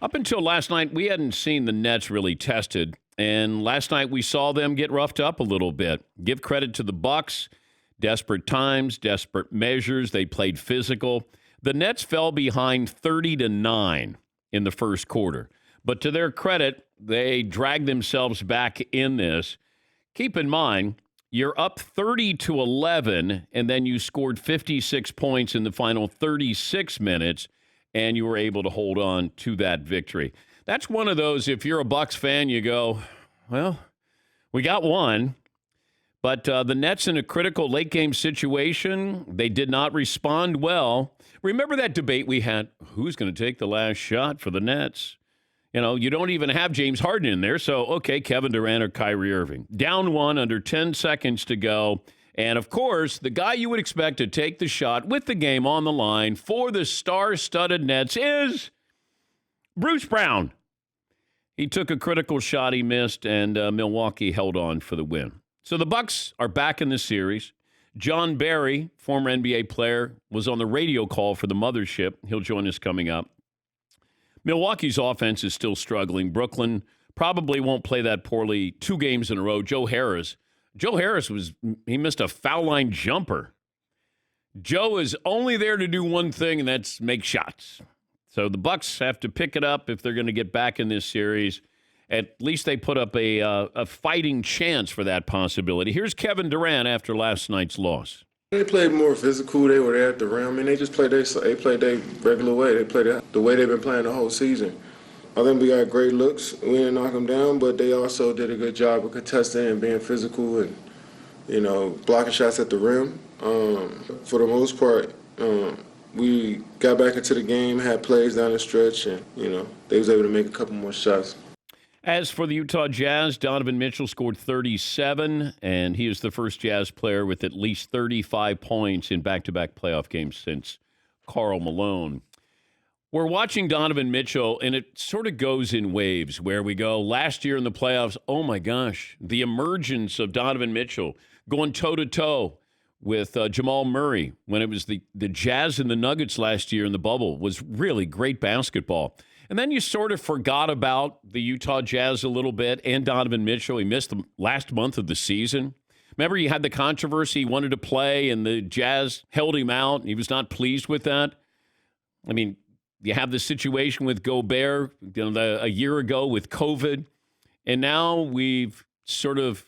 Up until last night, we hadn't seen the Nets really tested, and last night we saw them get roughed up a little bit. Give credit to the Bucks. Desperate times, desperate measures. They played physical. The Nets fell behind 30-9 in the first quarter. But to their credit, they dragged themselves back in this. Keep in mind, you're up 30-11, and then you scored 56 points in the final 36 minutes, and you were able to hold on to that victory. That's one of those, if you're a Bucks fan, you go, well, we got one. But the Nets in a critical late-game situation, they did not respond well. Remember that debate we had, who's going to take the last shot for the Nets? You know, you don't even have James Harden in there, so, okay, Kevin Durant or Kyrie Irving. Down one, under 10 seconds to go. And, of course, the guy you would expect to take the shot with the game on the line for the star-studded Nets is Bruce Brown. He took a critical shot, he missed, and Milwaukee held on for the win. So the Bucks are back in the series. John Barry, former NBA player, was on the radio call for the mothership. He'll join us coming up. Milwaukee's offense is still struggling. Brooklyn probably won't play that poorly 2 games in a row. Joe Harris he missed a foul line jumper. Joe is only there to do one thing, and that's make shots. So the Bucks have to pick it up if they're going to get back in this series. At least they put up a fighting chance for that possibility. Here's Kevin Durant after last night's loss. They played more physical. They were there at the rim. I mean, they just played their regular way. They played the way they've been playing the whole season. I think we got great looks. We didn't knock them down, but they also did a good job of contesting and being physical and, blocking shots at the rim. For the most part, we got back into the game, had plays down the stretch, and, they was able to make a couple more shots. As for the Utah Jazz, Donovan Mitchell scored 37, and he is the first Jazz player with at least 35 points in back-to-back playoff games since Karl Malone. We're watching Donovan Mitchell, and it sort of goes in waves where we go. Last year in the playoffs, oh my gosh, the emergence of Donovan Mitchell going toe-to-toe with Jamal Murray when it was the Jazz and the Nuggets last year in the bubble was really great basketball. And then you sort of forgot about the Utah Jazz a little bit and Donovan Mitchell. He missed the last month of the season. Remember, you had the controversy. He wanted to play, and the Jazz held him out. And he was not pleased with that. I mean, you have the situation with Gobert a year ago with COVID. And now we've sort of,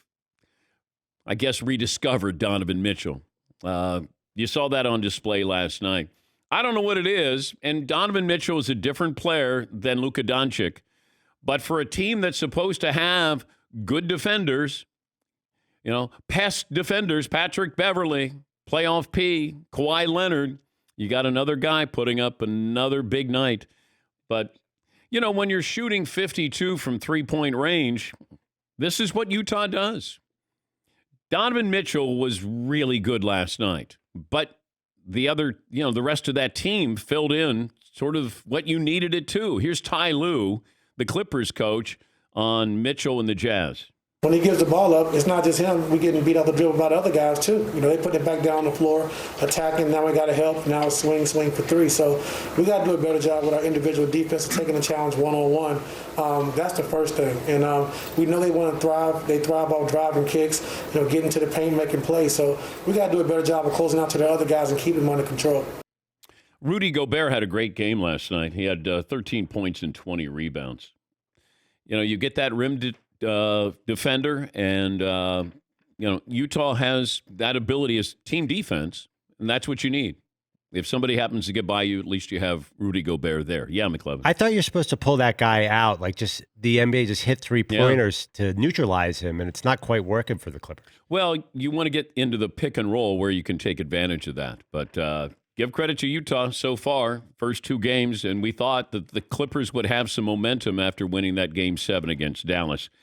I guess, rediscovered Donovan Mitchell. You saw that on display last night. I don't know what it is, and Donovan Mitchell is a different player than Luka Doncic. But for a team that's supposed to have good defenders, pest defenders, Patrick Beverley, playoff P, Kawhi Leonard, you got another guy putting up another big night. But, when you're shooting 52 from three-point range, this is what Utah does. Donovan Mitchell was really good last night, but the other, the rest of that team filled in sort of what you needed it to. Here's Ty Lue, the Clippers coach, on Mitchell and the Jazz. When he gives the ball up, it's not just him. We getting beat out the dribble by the other guys, too. They put it back down on the floor, attacking. Now we got to help. Now it's swing for three. So we got to do a better job with our individual defense, taking the challenge one-on-one. That's the first thing. And we know they want to thrive. They thrive off driving kicks, getting to the paint, making plays. So we got to do a better job of closing out to the other guys and keeping them under control. Rudy Gobert had a great game last night. He had 13 points and 20 rebounds. You get that rim defender, and Utah has that ability as team defense, and that's what you need. If somebody happens to get by you, at least you have Rudy Gobert there. Yeah, McLevin. I thought you're supposed to pull that guy out, like just the NBA just hit three-pointers to neutralize him, and it's not quite working for the Clippers. Well, you want to get into the pick and roll where you can take advantage of that, but give credit to Utah so far, first 2 games, and we thought that the Clippers would have some momentum after winning that Game 7 against Dallas.